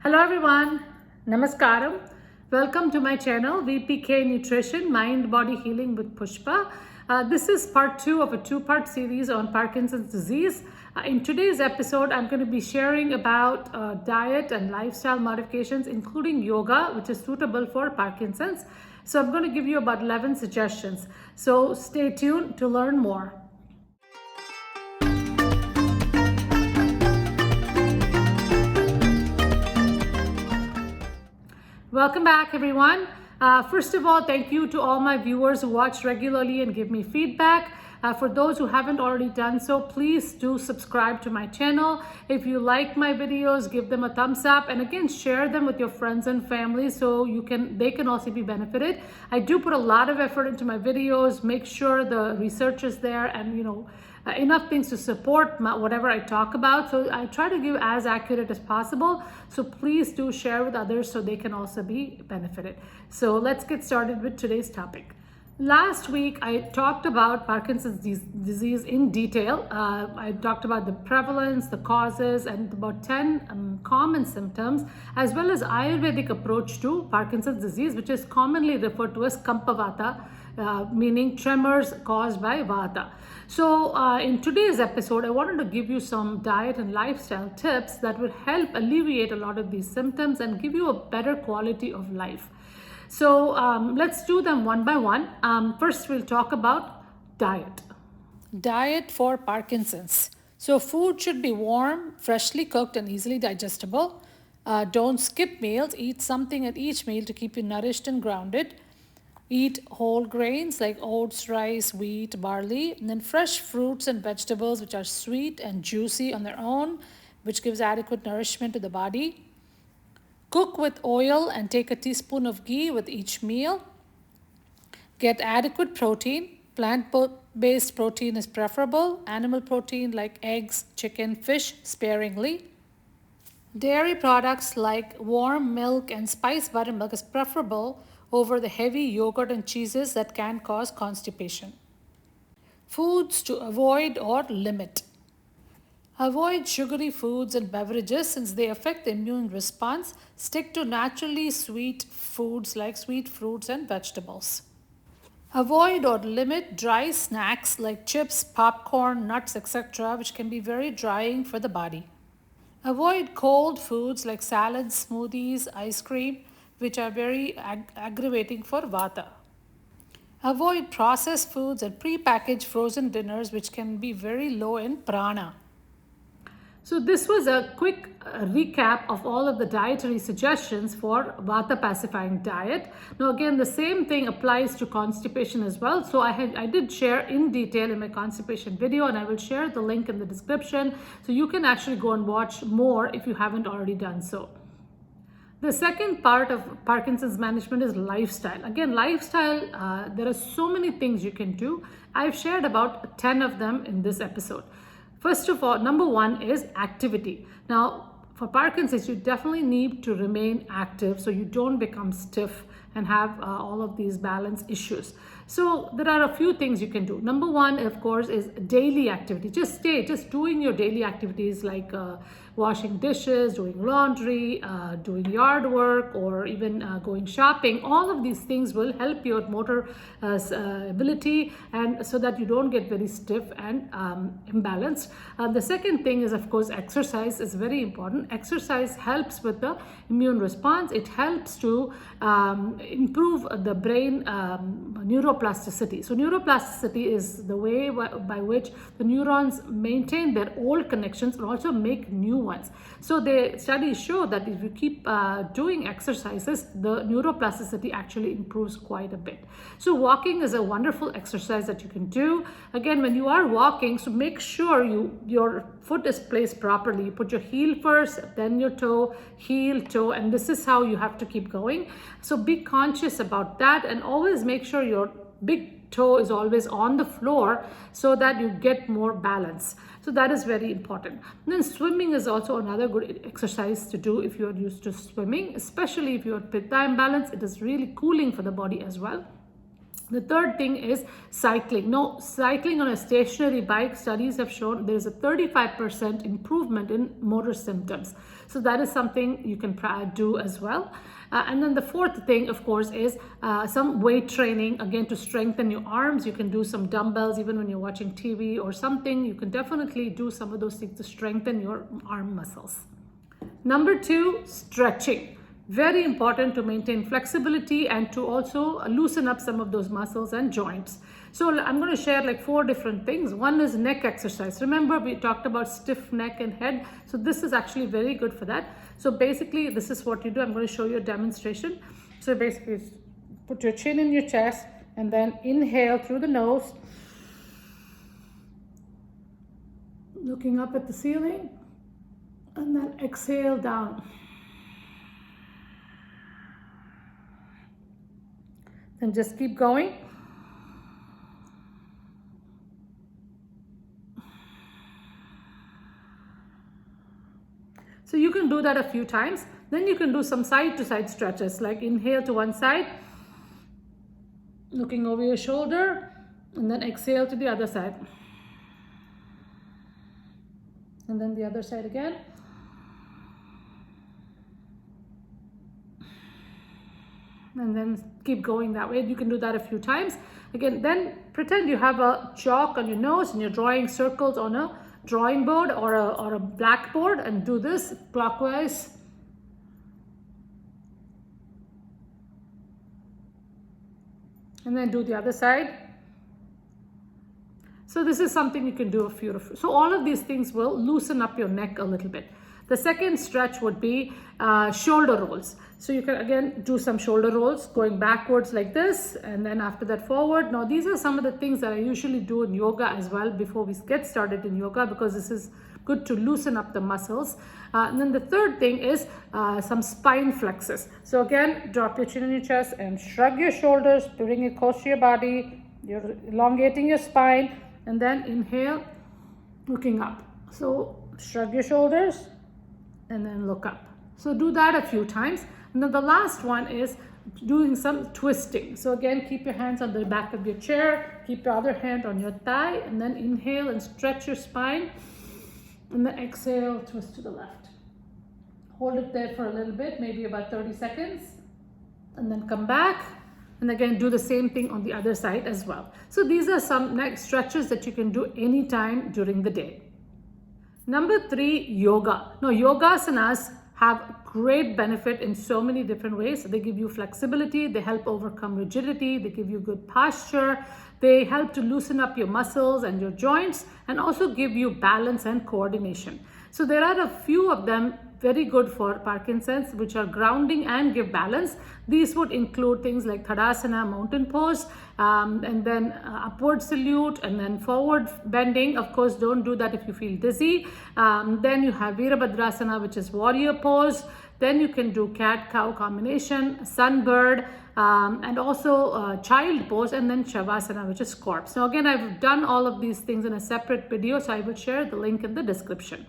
Hello everyone, Namaskaram. Welcome to my channel VPK Nutrition Mind Body Healing with Pushpa. This is part 2 of a two-part series on Parkinson's disease. In today's episode, I'm going to be sharing about diet and lifestyle modifications, including yoga, which is suitable for Parkinson's. So I'm going to give you about 11 suggestions. So stay tuned to learn more. Welcome back, everyone. First of all, thank you to all my viewers who watch regularly and give me feedback. For those who haven't already done so, please do subscribe to my channel. If you like my videos, give them a thumbs up, and again, share them with your friends and family so they can also be benefited. I do put a lot of effort into my videos, make sure the research is there, and enough things to support whatever I talk about. So I try to give as accurate as possible. So please do share with others so they can also be benefited. So let's get started with today's topic. Last week, I talked about Parkinson's disease in detail. I talked about the prevalence, the causes, and about 10 common symptoms, as well as Ayurvedic approach to Parkinson's disease, which is commonly referred to as Vata, meaning tremors caused by Vata. So in today's episode, I wanted to give you some diet and lifestyle tips that would help alleviate a lot of these symptoms and give you a better quality of life. So let's do them one by one. First, we'll talk about diet. Diet for Parkinson's. So food should be warm, freshly cooked, and easily digestible. Don't skip meals. Eat something at each meal to keep you nourished and grounded. Eat whole grains like oats, rice, wheat, barley, and then fresh fruits and vegetables which are sweet and juicy on their own, which gives adequate nourishment to the body. Cook with oil and take a teaspoon of ghee with each meal. Get adequate protein. Plant-based protein is preferable. Animal protein like eggs, chicken, fish sparingly. Dairy products like warm milk and spiced buttermilk is preferable over the heavy yogurt and cheeses that can cause constipation. Foods to avoid or limit. Avoid sugary foods and beverages since they affect the immune response. Stick to naturally sweet foods like sweet fruits and vegetables. Avoid or limit dry snacks like chips, popcorn, nuts, etc., which can be very drying for the body. Avoid cold foods like salads, smoothies, ice cream, which are very aggravating for Vata. Avoid processed foods and pre-packaged frozen dinners, which can be very low in prana. So this was a quick recap of all of the dietary suggestions for Vata pacifying diet. Now again, the same thing applies to constipation as well. So I did share in detail in my constipation video, and I will share the link in the description. So you can actually go and watch more if you haven't already done so. The second part of Parkinson's management is lifestyle. Again, lifestyle, there are so many things you can do. I've shared about 10 of them in this episode. First of all, number one is activity. Now, for Parkinson's, you definitely need to remain active so you don't become stiff and have all of these balance issues. So there are a few things you can do. Number one, of course, is daily activity. Just doing your daily activities like washing dishes, doing laundry, doing yard work, or even going shopping. All of these things will help your motor ability, and so that you don't get very stiff and imbalanced. The second thing is, of course, exercise is very important. Exercise helps with the immune response. It helps to improve the brain neuroplasticity. So neuroplasticity is the way by which the neurons maintain their old connections and also make new ones. So the studies show that if you keep doing exercises, the neuroplasticity actually improves quite a bit. So walking is a wonderful exercise that you can do. Again, when you are walking, so make sure your foot is placed properly. You put your heel first, then your toe, heel, toe, and this is how you have to keep going. So be conscious about that, and always make sure your big toe is always on the floor so that you get more balance. So that is very important. And then swimming is also another good exercise to do if you're used to swimming, especially if you're pitta imbalance. It is really cooling for the body as well. The third thing is cycling. No, cycling on a stationary bike, studies have shown there's a 35% improvement in motor symptoms. So that is something you can do as well. And then the fourth thing, of course, is some weight training, again, to strengthen your arms. You can do some dumbbells even when you're watching TV or something. You can definitely do some of those things to strengthen your arm muscles. Number 2, stretching. Very important to maintain flexibility and to also loosen up some of those muscles and joints. So I'm going to share like 4 different things. One is neck exercise. Remember, we talked about stiff neck and head. So this is actually very good for that. So basically, this is what you do. I'm going to show you a demonstration. So basically, put your chin in your chest and then inhale through the nose, looking up at the ceiling, and then exhale down. And just keep going. So you can do that a few times. Then you can do some side to side stretches, like inhale to one side, looking over your shoulder, and then exhale to the other side. And then the other side again. And then keep going that way. You can do that a few times. Again, then pretend you have a chalk on your nose and you're drawing circles on a drawing board or a blackboard, and do this clockwise. And then do the other side. So this is something you can do a few. So all of these things will loosen up your neck a little bit. The second stretch would be shoulder rolls. So you can again do some shoulder rolls going backwards like this, and then after that forward. Now these are some of the things that I usually do in yoga as well before we get started in yoga, because this is good to loosen up the muscles. And then the third thing is some spine flexes. So again, drop your chin in your chest and shrug your shoulders, bring it close to your body. You're elongating your spine, and then inhale, looking up. So shrug your shoulders and then look up. So do that a few times. And then the last one is doing some twisting. So again, keep your hands on the back of your chair, keep your other hand on your thigh, and then inhale and stretch your spine, and then exhale, twist to the left. Hold it there for a little bit, maybe about 30 seconds, and then come back. And again, do the same thing on the other side as well. So these are some neck stretches that you can do anytime during the day. Number 3, yoga. Now, yogasanas have great benefit in so many different ways. They give you flexibility, they help overcome rigidity, they give you good posture, they help to loosen up your muscles and your joints, and also give you balance and coordination. So there are a few of them very good for Parkinson's, which are grounding and give balance. These would include things like Tadasana, mountain pose, and then upward salute, and then forward bending. Of course, don't do that if you feel dizzy. Then you have Virabhadrasana, which is warrior pose. Then you can do cat-cow combination, sunbird, and also child pose, and then Shavasana, which is corpse. Now again, I've done all of these things in a separate video, so I will share the link in the description.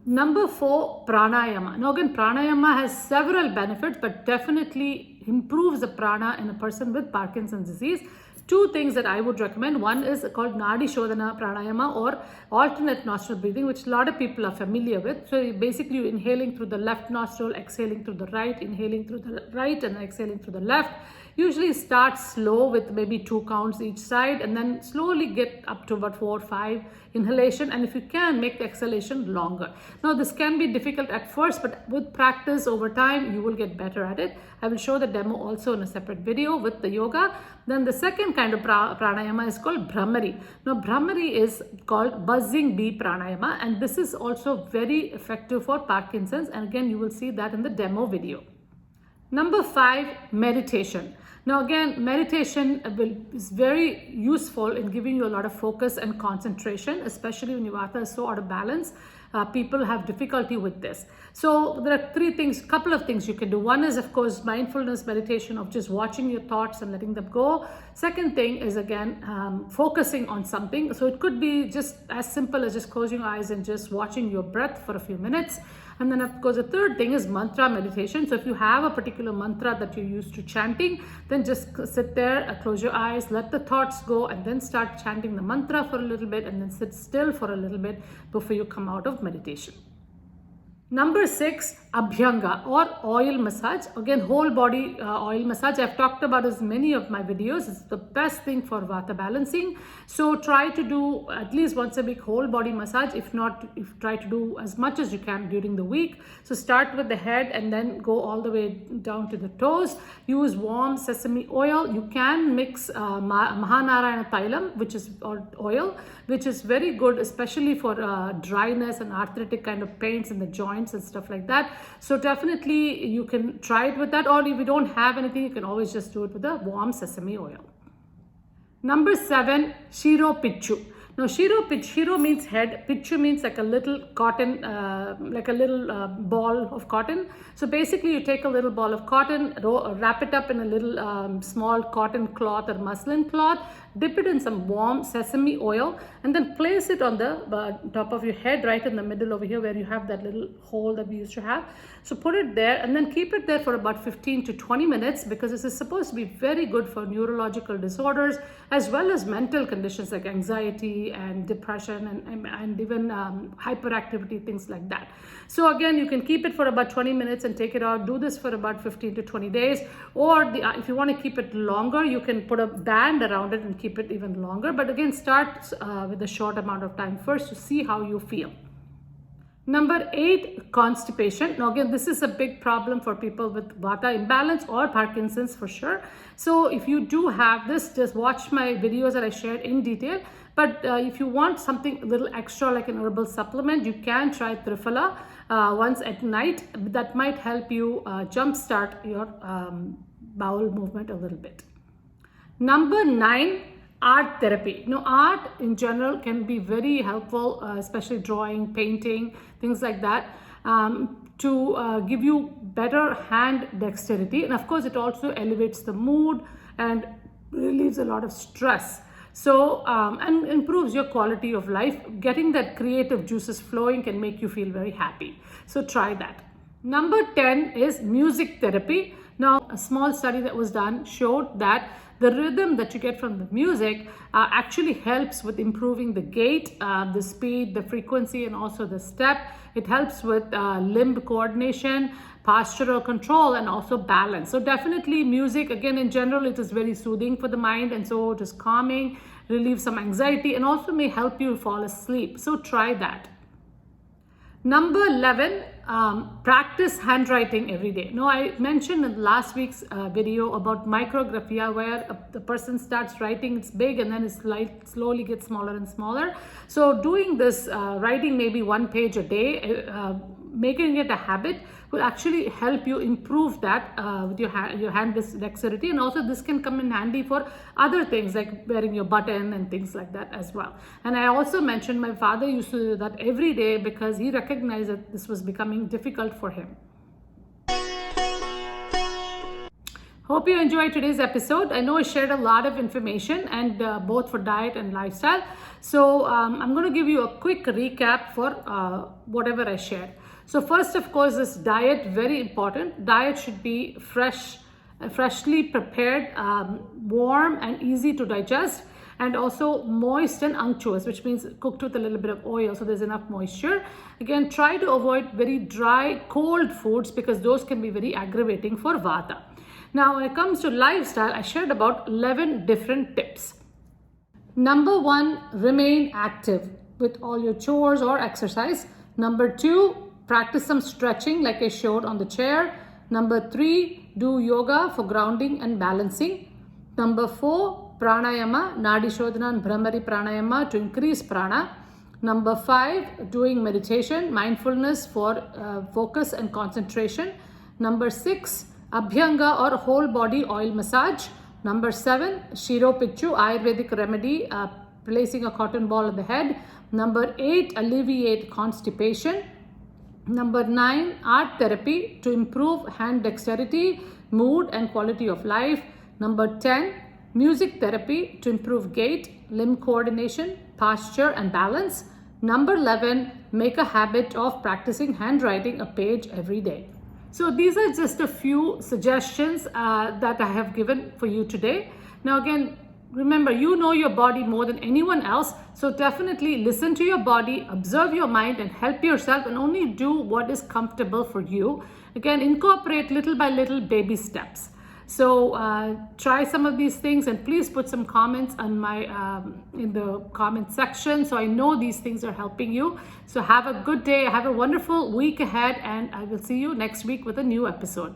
Number 4, pranayama. Now again, pranayama has several benefits, but definitely improves the prana in a person with Parkinson's disease. 2 things that I would recommend. One is called Nadi Shodhana pranayama, or alternate nostril breathing, which a lot of people are familiar with. So basically you're inhaling through the left nostril, exhaling through the right, inhaling through the right, and exhaling through the left. Usually start slow with maybe 2 counts each side, and then slowly get up to about 4 or 5 inhalation, and if you can, make the exhalation longer. Now this can be difficult at first, but with practice over time you will get better at it. I will show the demo also in a separate video with the yoga. Then the second kind of pranayama is called Brahmari. Now Brahmari is called buzzing bee pranayama, and this is also very effective for Parkinson's, and again you will see that in the demo video. Number 5, meditation. Now again, meditation is very useful in giving you a lot of focus and concentration, especially when your Vata is so out of balance. People have difficulty with this. So there are 3 things, couple of things you can do. One is, of course, mindfulness meditation of just watching your thoughts and letting them go. Second thing is, again, focusing on something. So it could be just as simple as just closing your eyes and just watching your breath for a few minutes. And then of course the third thing is mantra meditation. So if you have a particular mantra that you're used to chanting, then just sit there, close your eyes, let the thoughts go, and then start chanting the mantra for a little bit, and then sit still for a little bit before you come out of meditation. Number 6, Abhyanga or oil massage. Again, whole body oil massage. I've talked about this in many of my videos. It's the best thing for Vata balancing. So try to do at least once a week whole body massage. If not, try to do as much as you can during the week. So start with the head and then go all the way down to the toes. Use warm sesame oil. You can mix Mahanarayana Thailam, which is oil, which is very good, especially for dryness and arthritic kind of pains in the joints and stuff like that. So definitely you can try it with that, or if you don't have anything, you can always just do it with the warm sesame oil. Number 7, Shiro pichu. Now Shiro means head, pichu means like a little cotton, ball of cotton. So basically you take a little ball of cotton, wrap it up in a little small cotton cloth or muslin cloth, dip it in some warm sesame oil, and then place it on the top of your head, right in the middle over here where you have that little hole that we used to have. So put it there and then keep it there for about 15 to 20 minutes, because this is supposed to be very good for neurological disorders as well as mental conditions like anxiety and depression and even hyperactivity, things like that. So again, you can keep it for about 20 minutes and take it out. Do this for about 15 to 20 days. Or if you want to keep it longer, you can put a band around it and keep it even longer. But again, start with a short amount of time first to see how you feel. Number 8, constipation. Now again, this is a big problem for people with Vata imbalance or Parkinson's for sure. So if you do have this, just watch my videos that I shared in detail. But if you want something a little extra like an herbal supplement, you can try Triphala once at night. That might help you jumpstart your bowel movement a little bit. Number 9, art therapy. Now, art in general can be very helpful, especially drawing, painting, things like that, to give you better hand dexterity. And of course, it also elevates the mood and relieves a lot of stress. So, and improves your quality of life. Getting that creative juices flowing can make you feel very happy. So try that. Number 10 is music therapy. Now, a small study that was done showed that the rhythm that you get from the music actually helps with improving the gait, the speed, the frequency, and also the step. It helps with limb coordination, postural control, and also balance. So definitely music, again, in general, it is very soothing for the mind, and so it is calming, relieves some anxiety, and also may help you fall asleep. So try that. Number 11, practice handwriting every day. Now, I mentioned in last week's video about micrographia, where the person starts writing, it's big, and then it's like slowly gets smaller and smaller. So doing this, writing maybe 1 page a day, making it a habit will actually help you improve that with your hand dexterity. And also this can come in handy for other things like wearing your button and things like that as well. And I also mentioned my father used to do that every day because he recognized that this was becoming difficult for him. Hope you enjoyed today's episode. I know I shared a lot of information, and both for diet and lifestyle. So I'm going to give you a quick recap for whatever I shared. So first, of course, is diet, very important. Diet should be freshly prepared, warm and easy to digest, and also moist and unctuous, which means cooked with a little bit of oil, so there's enough moisture. Again, try to avoid very dry, cold foods because those can be very aggravating for Vata. Now, when it comes to lifestyle, I shared about 11 different tips. Number 1, remain active with all your chores or exercise. Number 2, practice some stretching like I showed on the chair. Number 3, do yoga for grounding and balancing. Number 4, pranayama, nadi shodhana and brahmari pranayama to increase prana. Number 5, doing meditation, mindfulness for focus and concentration. Number 6, Abhyanga or whole body oil massage. Number 7, Shiro pichu, Ayurvedic remedy, placing a cotton ball on the head. Number 8, alleviate constipation. Number 9, art therapy to improve hand dexterity, mood and quality of life. Number 10, music therapy to improve gait, limb coordination, posture and balance. Number 11, make a habit of practicing handwriting a page every day. So these are just a few suggestions that I have given for you today. Now again, remember, you know your body more than anyone else. So definitely listen to your body, observe your mind, and help yourself, and only do what is comfortable for you. Again, incorporate little by little baby steps. So try some of these things, and please put some comments on my in the comment section, so I know these things are helping you. So have a good day, have a wonderful week ahead, and I will see you next week with a new episode.